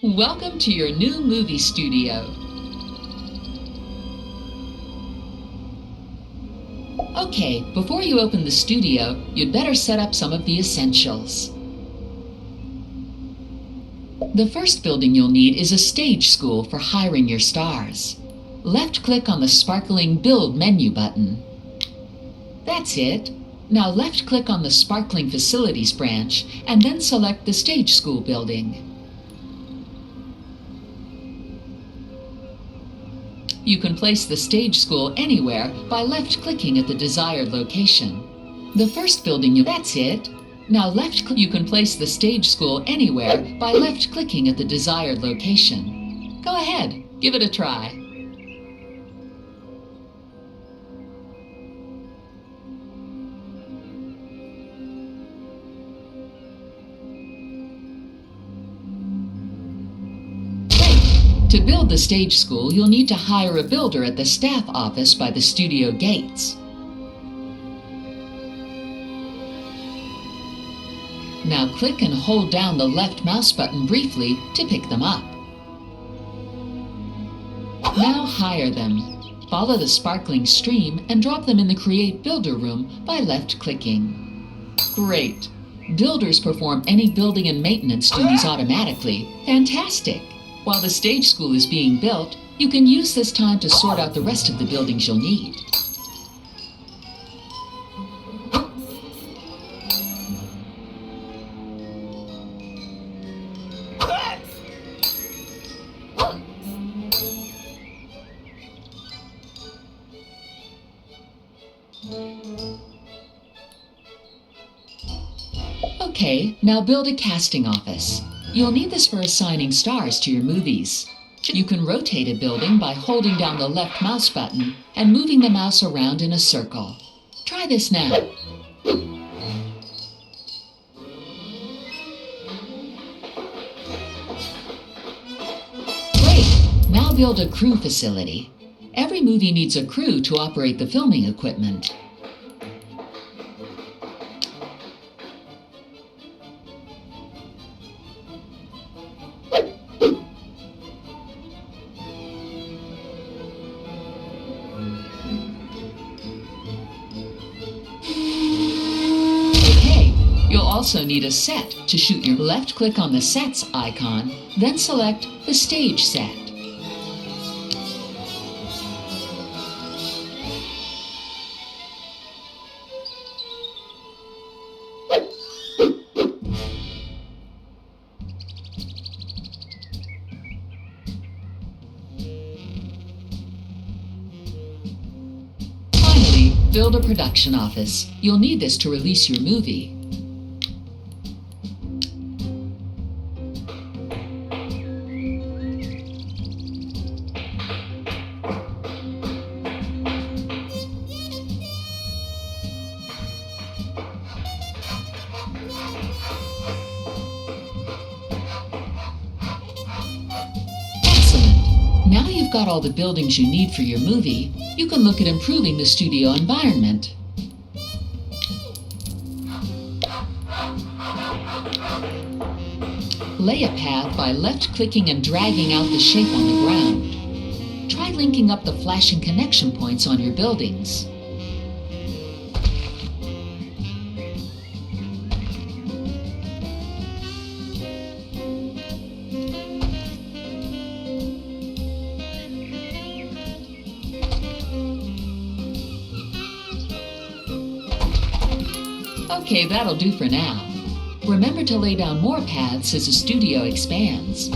Welcome to your new movie studio. Okay, before you open the studio, you'd better set up some of the essentials. The first building you'll need is a stage school for hiring your stars. Left-click on the sparkling Build menu button. That's it. Now left-click on the Sparkling Facilities branch and then select the stage school building. You can place the stage school anywhere by left-clicking at the desired location. The first building that's it. Now left-click. You can place the stage school anywhere by left-clicking at the desired location. Go ahead, give it a try. To build the stage school, you'll need to hire a builder at the staff office by the studio gates. Now click and hold down the left mouse button briefly to pick them up. Now hire them. Follow the sparkling stream and drop them in the Create Builder room by left-clicking. Great! Builders perform any building and maintenance duties automatically. Fantastic! While the stage school is being built, you can use this time to sort out the rest of the buildings you'll need. Okay, now build a casting office. You'll need this for assigning stars to your movies. You can rotate a building by holding down the left mouse button and moving the mouse around in a circle. Try this now. Great! Now build a crew facility. Every movie needs a crew to operate the filming equipment. Also need a set to shoot. Your left-click on the Sets icon, then select the Stage Set. Finally, build a production office. You'll need this to release your movie. Now you've got all the buildings you need for your movie, you can look at improving the studio environment. Lay a path by left-clicking and dragging out the shape on the ground. Try linking up the flashing connection points on your buildings. Okay, that'll do for now. Remember to lay down more paths as the studio expands.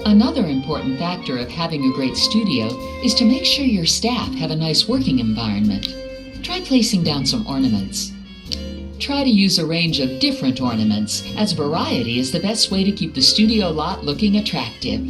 Another important factor of having a great studio is to make sure your staff have a nice working environment. Try placing down some ornaments. Try to use a range of different ornaments, as variety is the best way to keep the studio lot looking attractive.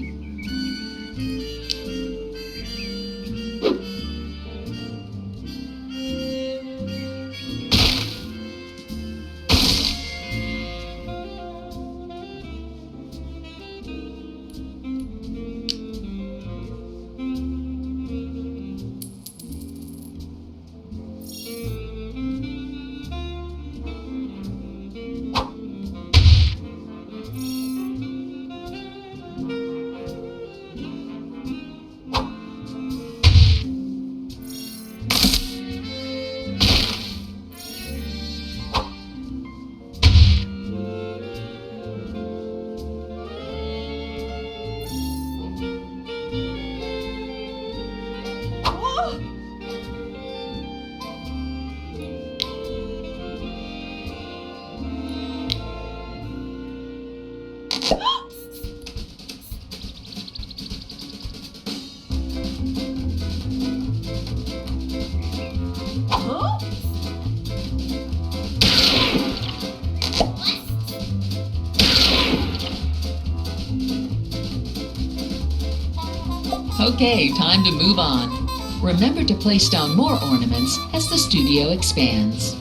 Okay, time to move on. Remember to place down more ornaments as the studio expands.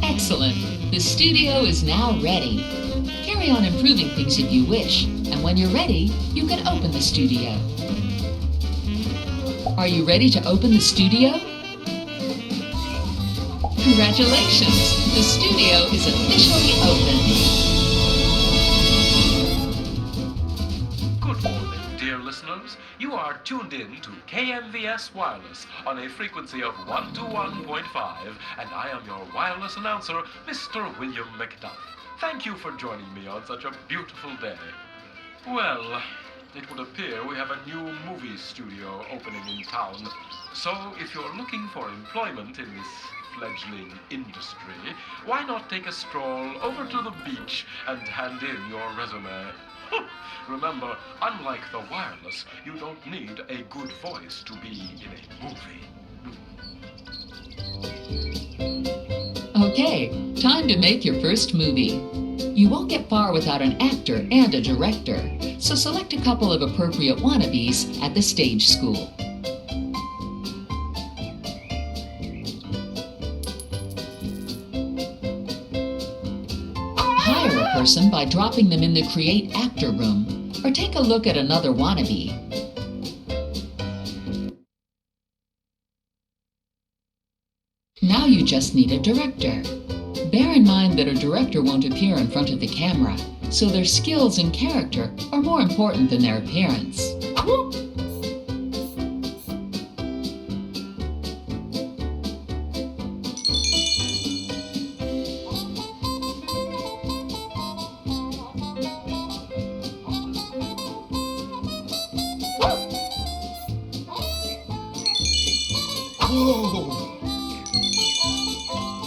Excellent. The studio is now ready. Carry on improving things if you wish, and when you're ready, you can open the studio. Are you ready to open the studio? Congratulations! The studio is officially open. Good morning, dear listeners. You are tuned in to KMVS Wireless on a frequency of 121.5, and I am your wireless announcer, Mr. William McDuff. Thank you for joining me on such a beautiful day. Well, it would appear we have a new movie studio opening in town. So if you're looking for employment in this fledgling industry, why not take a stroll over to the beach and hand in your resume? Remember, unlike the wireless, you don't need a good voice to be in a movie. Okay, time to make your first movie. You won't get far without an actor and a director, so select a couple of appropriate wannabes at the stage school. Hire a person by dropping them in the Create Actor room, or take a look at another wannabe. Now you just need a director. Bear in mind that a director won't appear in front of the camera, so their skills and character are more important than their appearance.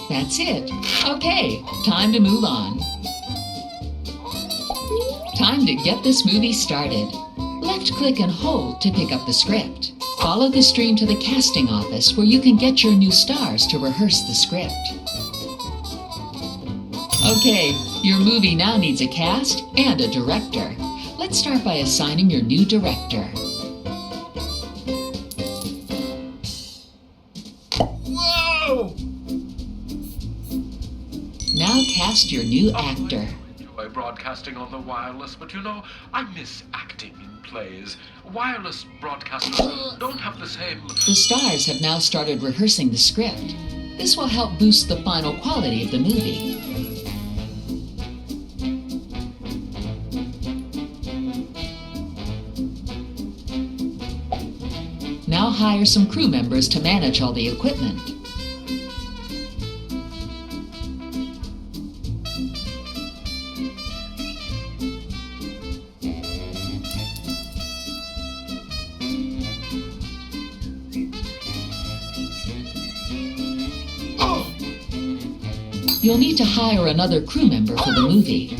That's it. Okay, time to move on. Time to get this movie started. Left-click and hold to pick up the script. Follow the stream to the casting office where you can get your new stars to rehearse the script. Okay, your movie now needs a cast and a director. Let's start by assigning your new director. Whoa! Now cast your new actor. I enjoy broadcasting on the wireless, but you know, I miss acting in plays. Wireless broadcasters don't have the same... The stars have now started rehearsing the script. This will help boost the final quality of the movie. Now hire some crew members to manage all the equipment. You'll need to hire another crew member for the movie.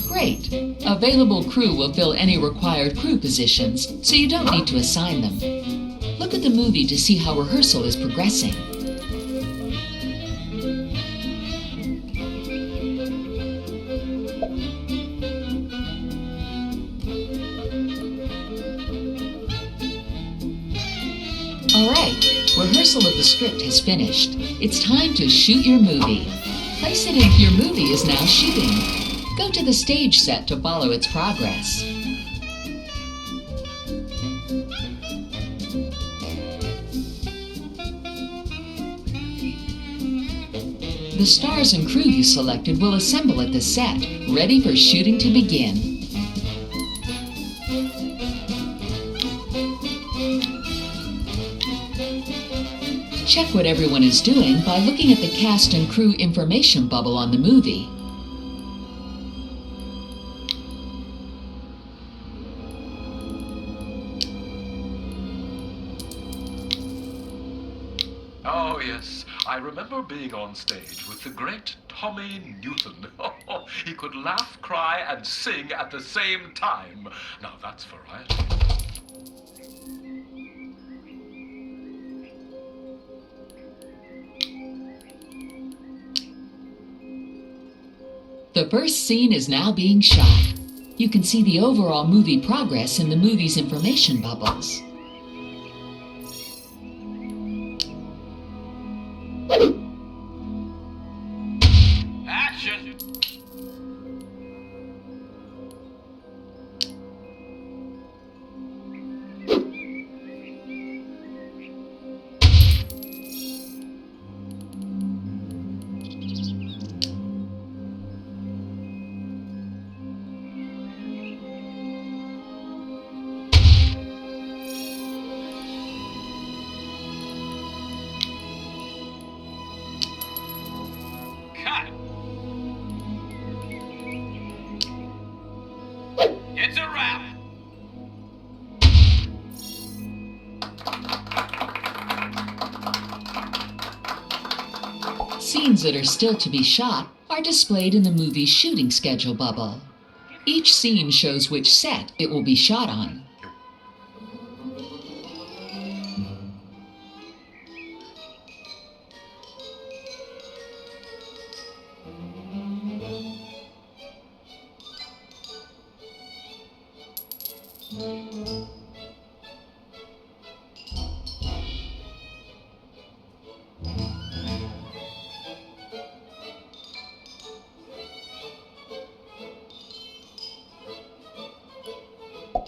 Great! Available crew will fill any required crew positions, so you don't need to assign them. Look at the movie to see how rehearsal is progressing. Alright, rehearsal of the script has finished. It's time to shoot your movie. Place it if your movie is now shooting. Go to the stage set to follow its progress. The stars and crew you selected will assemble at the set, ready for shooting to begin. Check what everyone is doing by looking at the cast and crew information bubble on the movie. Oh, yes. I remember being on stage with the great Tommy Newton. He could laugh, cry, and sing at the same time. Now that's variety. The first scene is now being shot. You can see the overall movie progress in the movie's information bubbles. Action! It's a wrap. Scenes that are still to be shot are displayed in the movie's shooting schedule bubble. Each scene shows which set it will be shot on.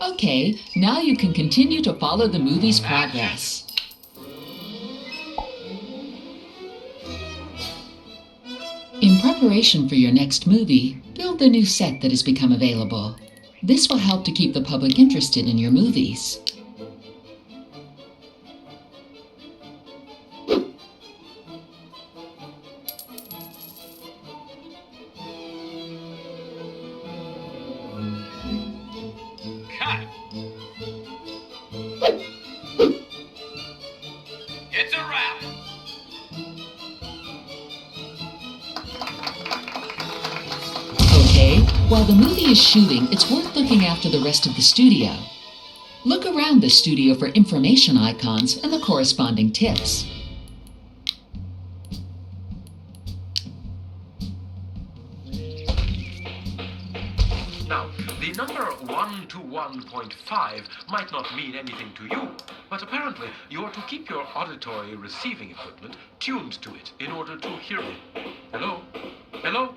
Okay, now you can continue to follow the movie's progress. In preparation for your next movie, build the new set that has become available. This will help to keep the public interested in your movies. It's a wrap. Okay, while the movie is shooting, it's worth looking after the rest of the studio. Look around the studio for information icons and the corresponding tips. Now, the number 121.5 might not mean anything to you, but apparently you're to keep your auditory receiving equipment tuned to it in order to hear me. Hello? Hello?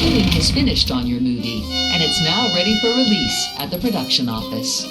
shooting has finished on your movie, and it's now ready for release at the production office.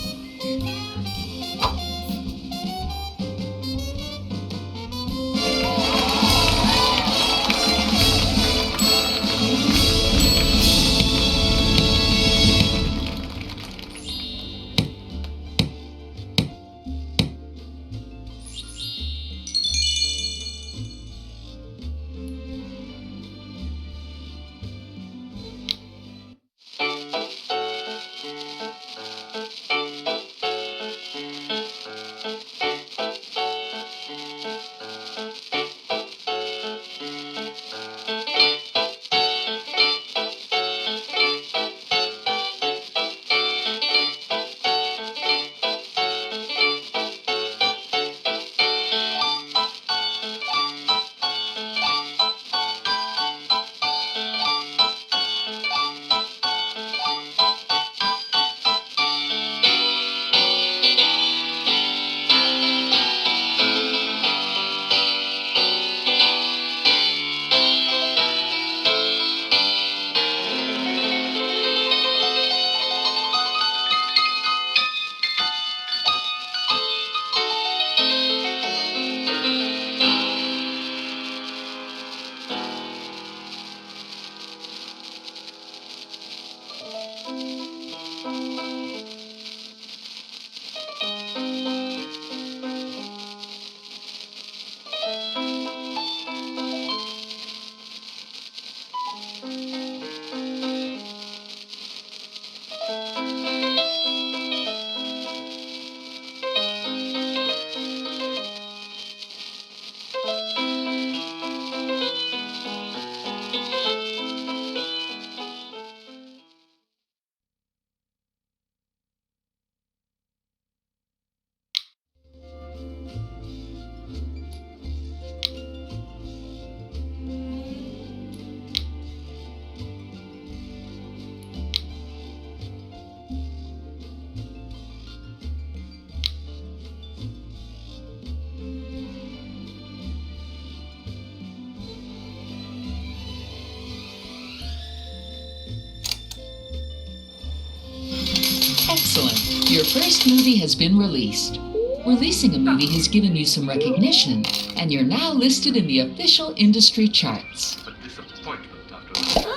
Excellent. Your first movie has been released. Releasing a movie has given you some recognition, and you're now listed in the official industry charts. A disappointment after all.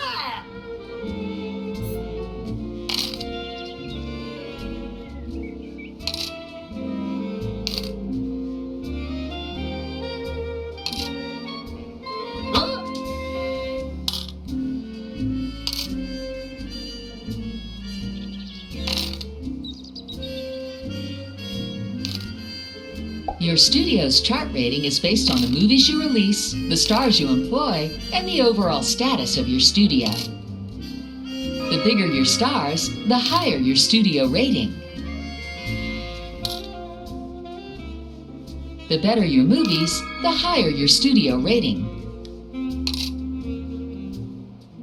Your studio's chart rating is based on the movies you release, the stars you employ, and the overall status of your studio. The bigger your stars, the higher your studio rating. The better your movies, the higher your studio rating.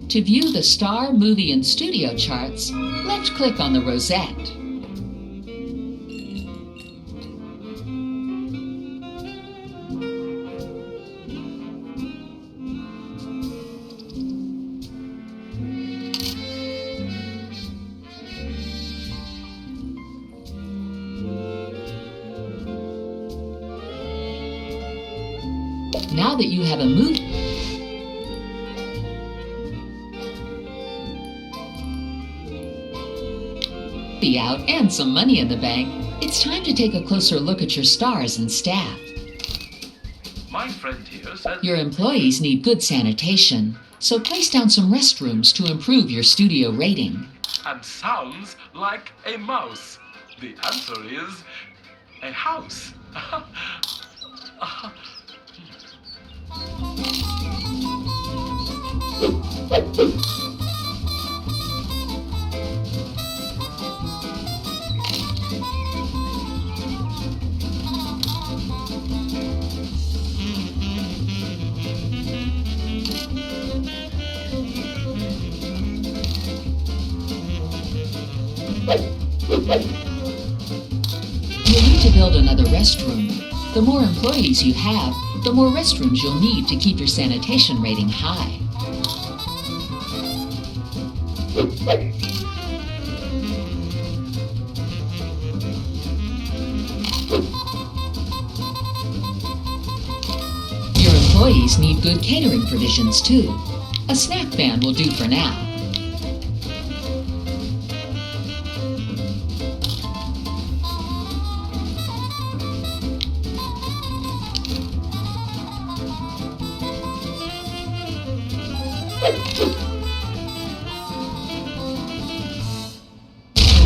To view the star, movie, and studio charts, left-click on the rosette. Now that you have a movie out and some money in the bank, it's time to take a closer look at your stars and staff. My friend here says Your employees need good sanitation, so place down some restrooms to improve your studio rating. and sounds like a mouse. The answer is a house. You'll need to build another restroom. The more employees you have, the more restrooms you'll need to keep your sanitation rating high. Your employees need good catering provisions too. A snack van will do for now.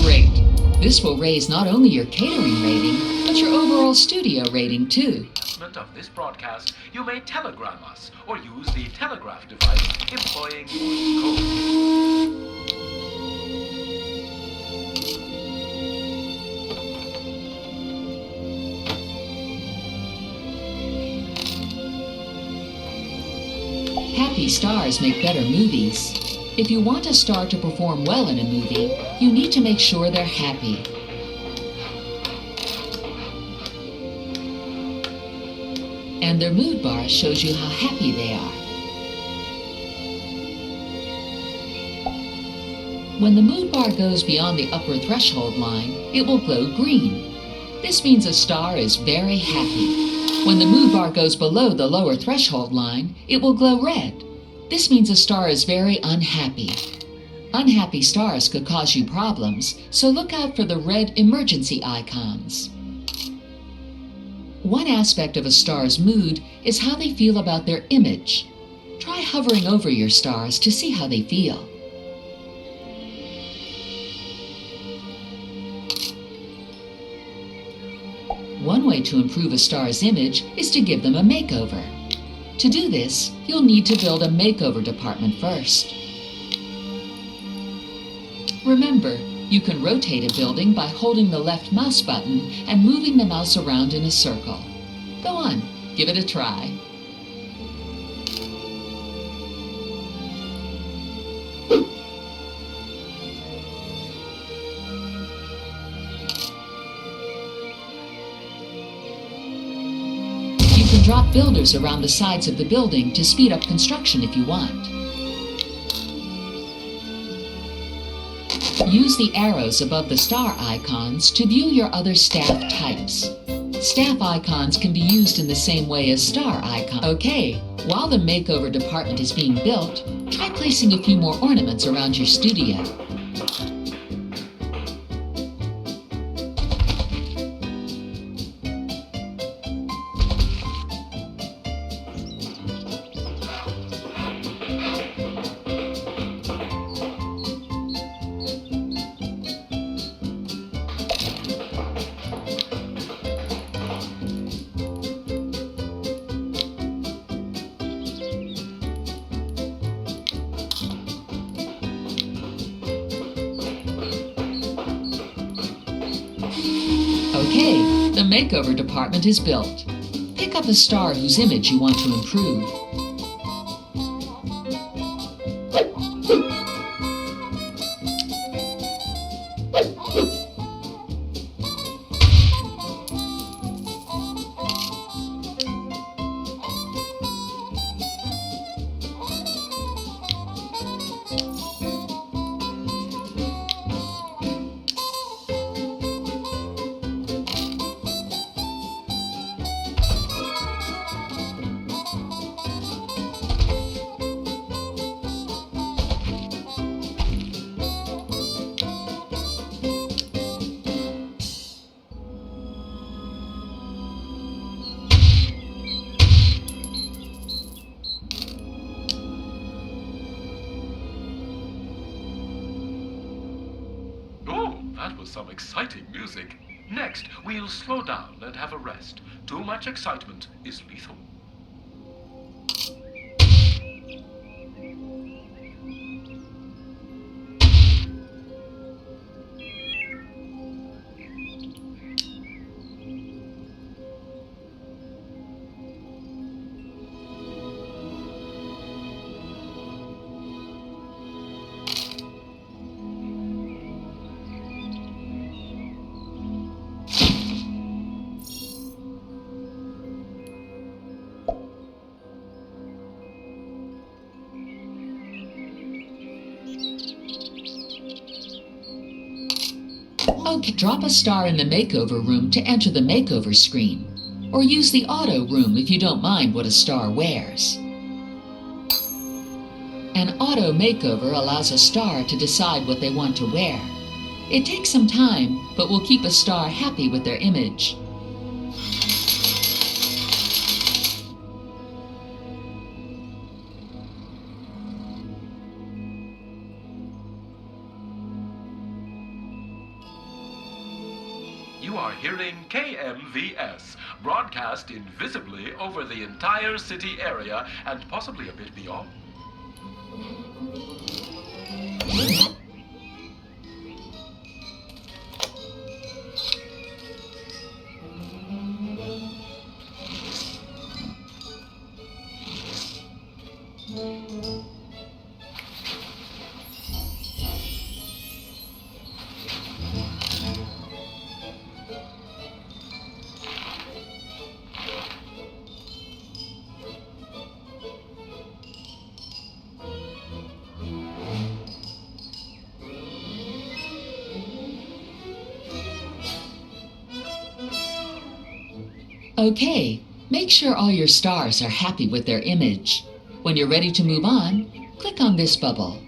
Great. This will raise not only your catering rating, but your overall studio rating too. Of this broadcast, you may telegram us or use the telegraph device employing Morse code. Happy stars make better movies. If you want a star to perform well in a movie, you need to make sure they're happy. And their mood bar shows you how happy they are. When the mood bar goes beyond the upper threshold line, it will glow green. This means a star is very happy. When the mood bar goes below the lower threshold line, it will glow red. This means a star is very unhappy. Unhappy stars could cause you problems, so look out for the red emergency icons. One aspect of a star's mood is how they feel about their image. Try hovering over your stars to see how they feel. One way to improve a star's image is to give them a makeover. To do this, you'll need to build a makeover department first. Remember, you can rotate a building by holding the left mouse button and moving the mouse around in a circle. Go on, give it a try. You can drop builders around the sides of the building to speed up construction if you want. Use the arrows above the star icons to view your other staff types. Staff icons can be used in the same way as star icons. Okay, while the makeover department is being built, try placing a few more ornaments around your studio. Okay, the makeover department is built. Pick up a star whose image you want to improve. That was some exciting music. Next, we'll slow down and have a rest. Too much excitement is lethal. Okay, drop a star in the makeover room to enter the makeover screen, or use the auto room if you don't mind what a star wears. An auto makeover allows a star to decide what they want to wear. It takes some time, but will keep a star happy with their image. You are hearing KMVS, broadcast invisibly over the entire city area and possibly a bit beyond. Okay, make sure all your stars are happy with their image. When you're ready to move on, click on this bubble.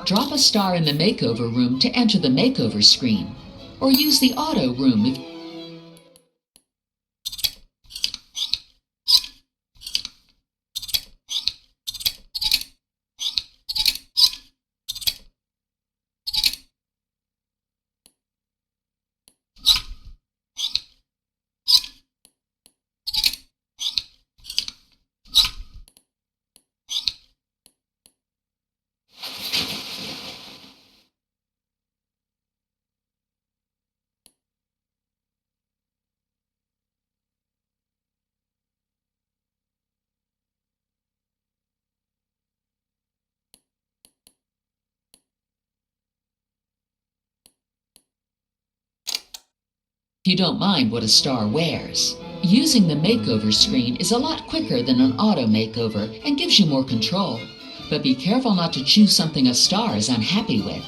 Drop a star in the makeover room to enter the makeover screen, or use the auto room if you don't mind what a star wears. Using the makeover screen is a lot quicker than an auto makeover and gives you more control. But be careful not to choose something a star is unhappy with.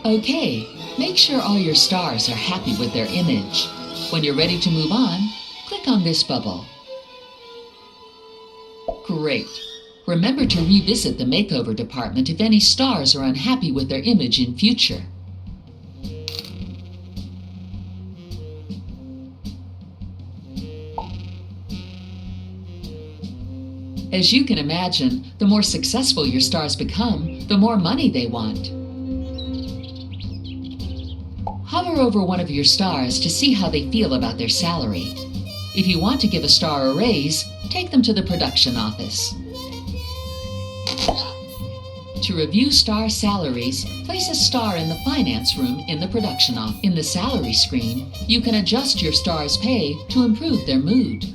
Okay, make sure all your stars are happy with their image. When you're ready to move on, click on this bubble. Great. Remember to revisit the makeover department if any stars are unhappy with their image in future. As you can imagine, the more successful your stars become, the more money they want. Hover over one of your stars to see how they feel about their salary. If you want to give a star a raise, take them to the production office. To review star salaries, place a star in the finance room in the production office. In the salary screen, you can adjust your star's pay to improve their mood.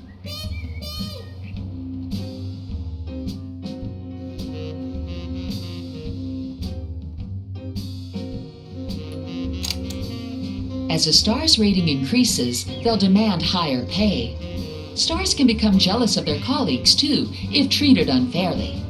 As a star's rating increases, they'll demand higher pay. Stars can become jealous of their colleagues too, if treated unfairly.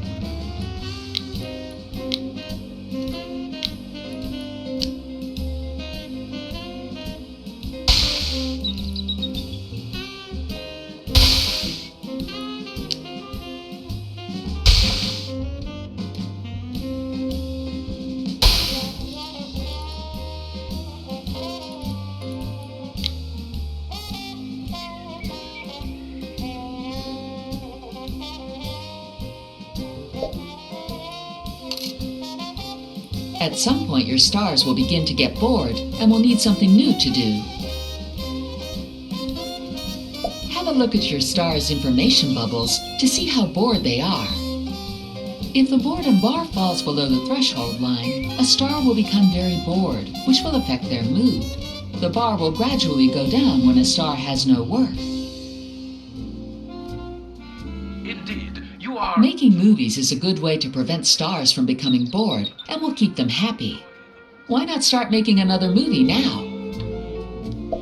At some point, your stars will begin to get bored and will need something new to do. Have a look at your star's information bubbles to see how bored they are. If the boredom bar falls below the threshold line, a star will become very bored, which will affect their mood. The bar will gradually go down when a star has no work. Indeed, you are... Making movies is a good way to prevent stars from becoming bored and will keep them happy. Why not start making another movie now?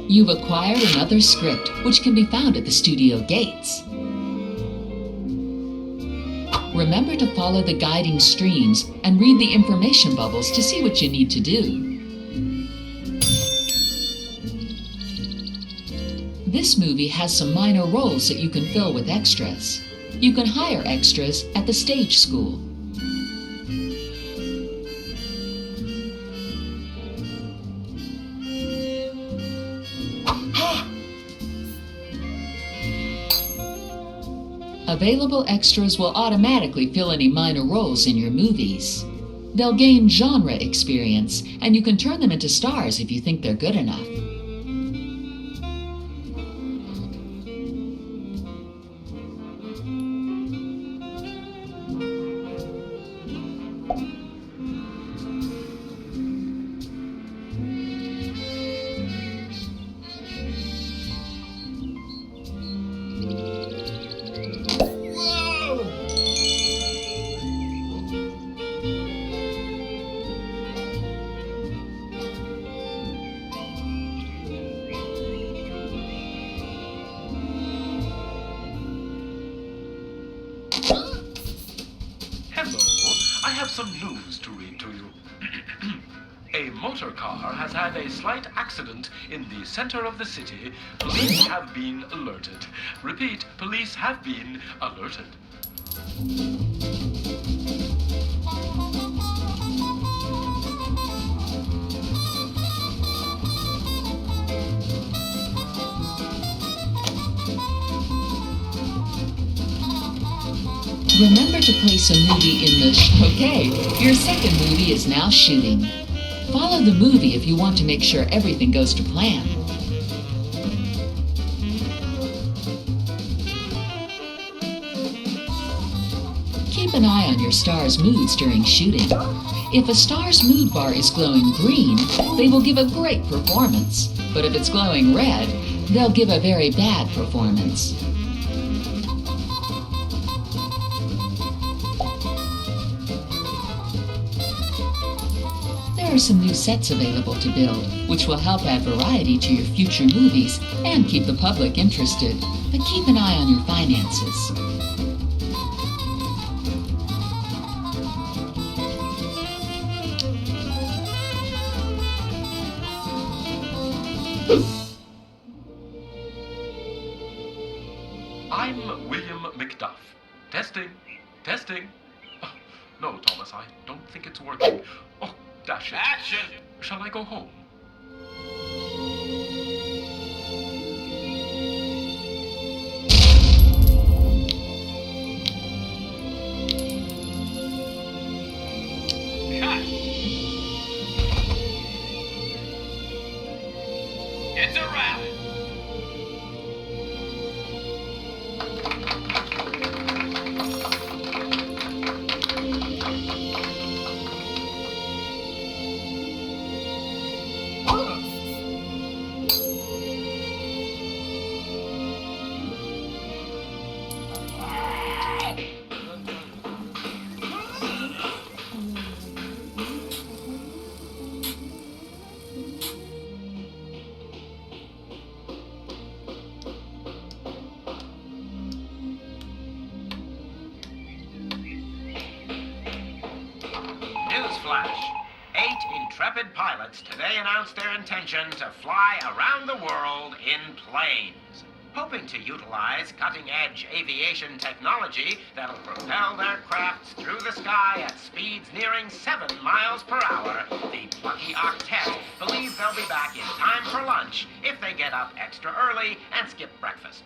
You've acquired another script, which can be found at the studio gates. Remember to follow the guiding streams and read the information bubbles to see what you need to do. This movie has some minor roles that you can fill with extras. You can hire extras at the stage school. Available extras will automatically fill any minor roles in your movies. They'll gain genre experience, and you can turn them into stars if you think they're good enough. Some news to read to you. A motor car has had a slight accident in the center of the city. Police have been alerted. Repeat, police have been alerted. Remember to place a movie in the Okay, your second movie is now shooting. Follow the movie if you want to make sure everything goes to plan. Keep an eye on your star's moods during shooting. If a star's mood bar is glowing green, they will give a great performance. But if it's glowing red, they'll give a very bad performance. There are some new sets available to build, which will help add variety to your future movies and keep the public interested. But keep an eye on your finances. I'm William Macduff. Testing. Testing. Oh, no, Thomas, I don't think it's working. Oh, dash it. Action! Shall I go home? Cut! It's a wrap! Newsflash. 8 intrepid pilots today announced their intention to fly around the world in planes, hoping to utilize cutting-edge aviation technology that'll propel their crafts through the sky at speeds nearing 7 miles per hour. The plucky octet believe they'll be back in time for lunch if they get up extra early and skip breakfast.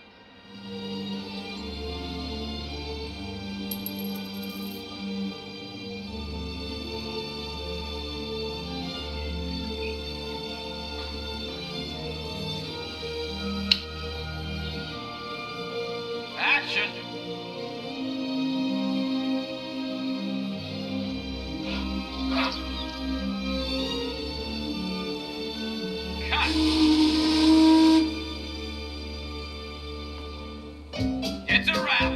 Action! Cut! It's a wrap!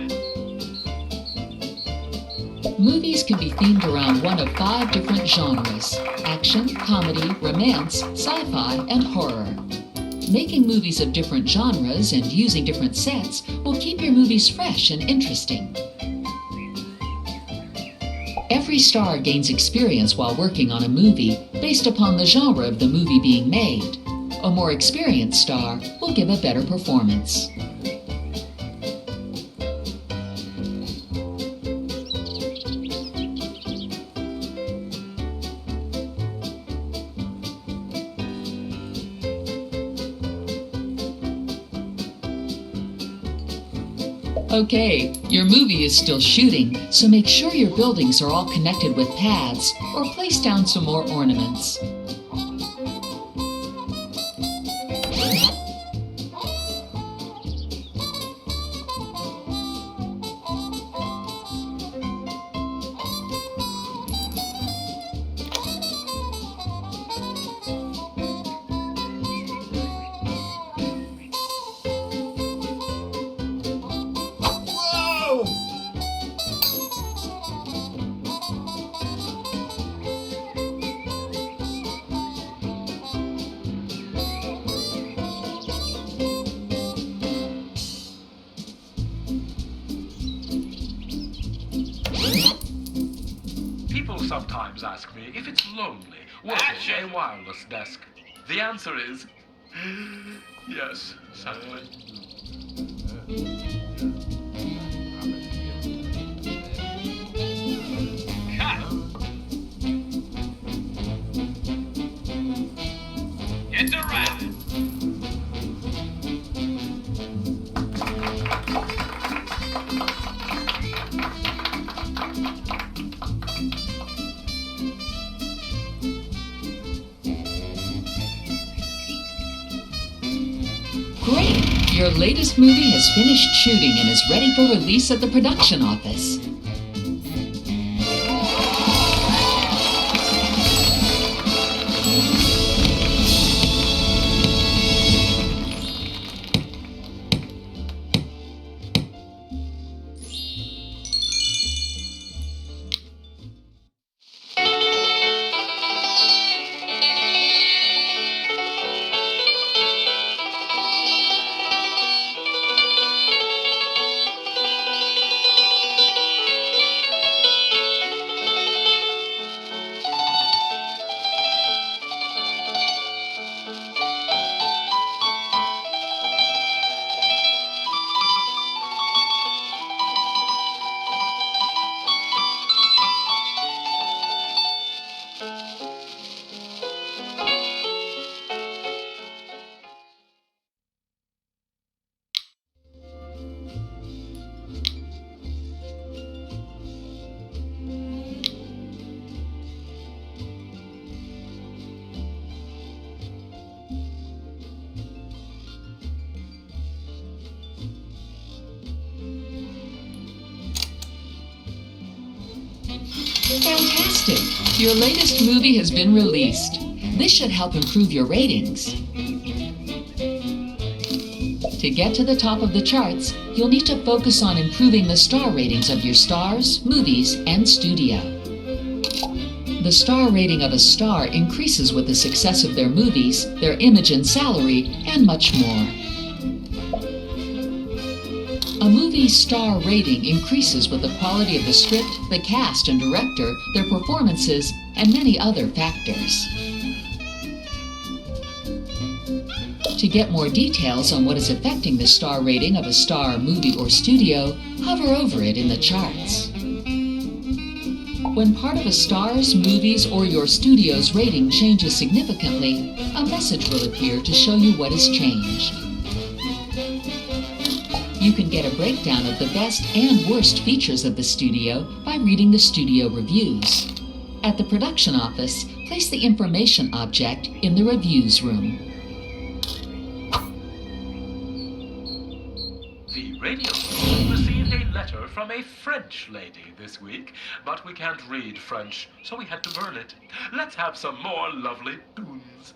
Movies can be themed around one of 5 different genres: action, comedy, romance, sci-fi, and horror. Making movies of different genres and using different sets will keep your movies fresh and interesting. Every star gains experience while working on a movie based upon the genre of the movie being made. A more experienced star will give a better performance. Okay, your movie is still shooting, so make sure your buildings are all connected with paths or place down some more ornaments. People sometimes ask me if it's lonely working a wireless desk. The answer is yes, sadly. It's a wrap. Great! Your latest movie has finished shooting and is ready for release at the production office. Fantastic! Your latest movie has been released. This should help improve your ratings. To get to the top of the charts, you'll need to focus on improving the star ratings of your stars, movies, and studio. The star rating of a star increases with the success of their movies, their image and salary, and much more. A movie's star rating increases with the quality of the script, the cast and director, their performances, and many other factors. To get more details on what is affecting the star rating of a star, movie, or studio, hover over it in the charts. When part of a star's, movie's, or your studio's rating changes significantly, a message will appear to show you what has changed. You can get a breakdown of the best and worst features of the studio by reading the studio reviews. At the production office, place the information object in the reviews room. The radio station received a letter from a French lady this week, but we can't read French, so we had to burn it. Let's have some more lovely tunes.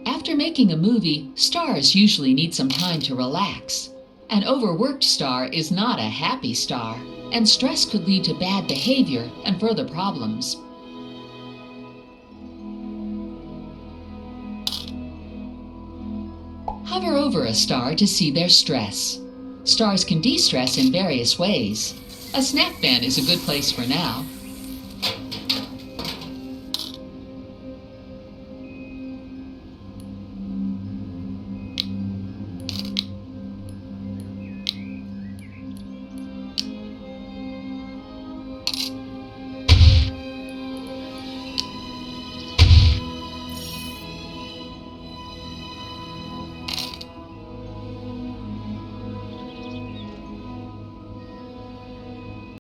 After making a movie, stars usually need some time to relax. An overworked star is not a happy star, and stress could lead to bad behavior and further problems. Hover over a star to see their stress. Stars can de-stress in various ways. A snack ban is a good place for now.